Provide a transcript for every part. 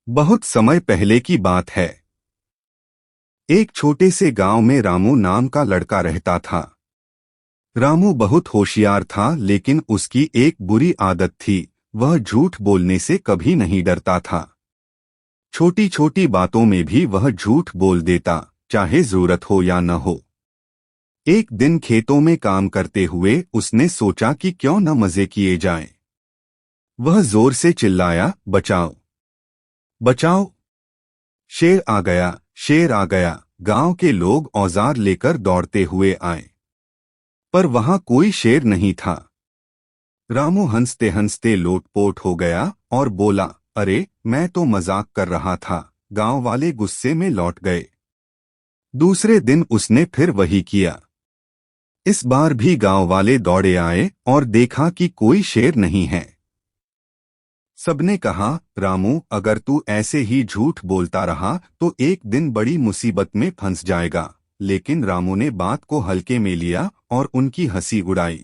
बहुत समय पहले की बात है। एक छोटे से गांव में रामू नाम का लड़का रहता था। रामू बहुत होशियार था, लेकिन उसकी एक बुरी आदत थी। वह झूठ बोलने से कभी नहीं डरता था। छोटी छोटी बातों में भी वह झूठ बोल देता, चाहे जरूरत हो या न हो। एक दिन खेतों में काम करते हुए उसने सोचा कि क्यों न मजे किए जाएं। वह जोर से चिल्लाया, बचाओ बचाओ, शेर आ गया, शेर आ गया। गांव के लोग औजार लेकर दौड़ते हुए आए, पर वहां कोई शेर नहीं था। रामू हंसते हंसते लोटपोट हो गया और बोला, अरे मैं तो मजाक कर रहा था। गांव वाले गुस्से में लौट गए। दूसरे दिन उसने फिर वही किया। इस बार भी गांव वाले दौड़े आए और देखा कि कोई शेर नहीं है। सबने कहा, रामू अगर तू ऐसे ही झूठ बोलता रहा तो एक दिन बड़ी मुसीबत में फंस जाएगा। लेकिन रामू ने बात को हल्के में लिया और उनकी हंसी उड़ाई।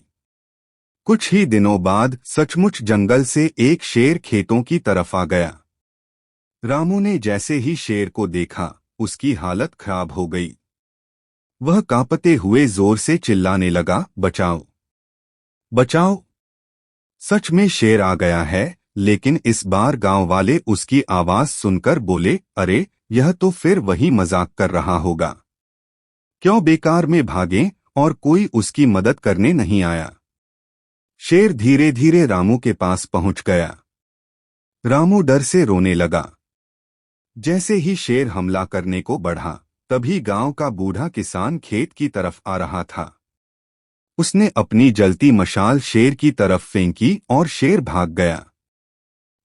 कुछ ही दिनों बाद सचमुच जंगल से एक शेर खेतों की तरफ आ गया। रामू ने जैसे ही शेर को देखा, उसकी हालत खराब हो गई। वह कांपते हुए जोर से चिल्लाने लगा, बचाओ बचाओ, सच में शेर आ गया है। लेकिन इस बार गांव वाले उसकी आवाज सुनकर बोले, अरे यह तो फिर वही मजाक कर रहा होगा। क्यों बेकार में भागें, और कोई उसकी मदद करने नहीं आया। शेर धीरे धीरे रामू के पास पहुंच गया। रामू डर से रोने लगा। जैसे ही शेर हमला करने को बढ़ा, तभी गांव का बूढ़ा किसान खेत की तरफ आ रहा था। उसने अपनी जलती मशाल शेर की तरफ फेंकी और शेर भाग गया।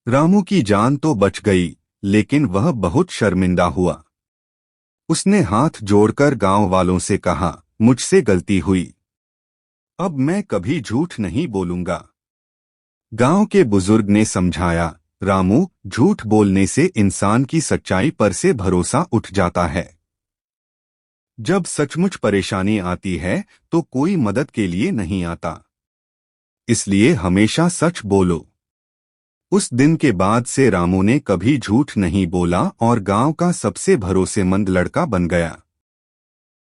रामू की जान तो बच गई, लेकिन वह बहुत शर्मिंदा हुआ। उसने हाथ जोड़कर गांव वालों से कहा, मुझसे गलती हुई। अब मैं कभी झूठ नहीं बोलूंगा। गांव के बुजुर्ग ने समझाया, रामू झूठ बोलने से इंसान की सच्चाई पर से भरोसा उठ जाता है। जब सचमुच परेशानी आती है तो कोई मदद के लिए नहीं आता। इसलिए हमेशा सच बोलो। उस दिन के बाद से रामू ने कभी झूठ नहीं बोला और गांव का सबसे भरोसेमंद लड़का बन गया।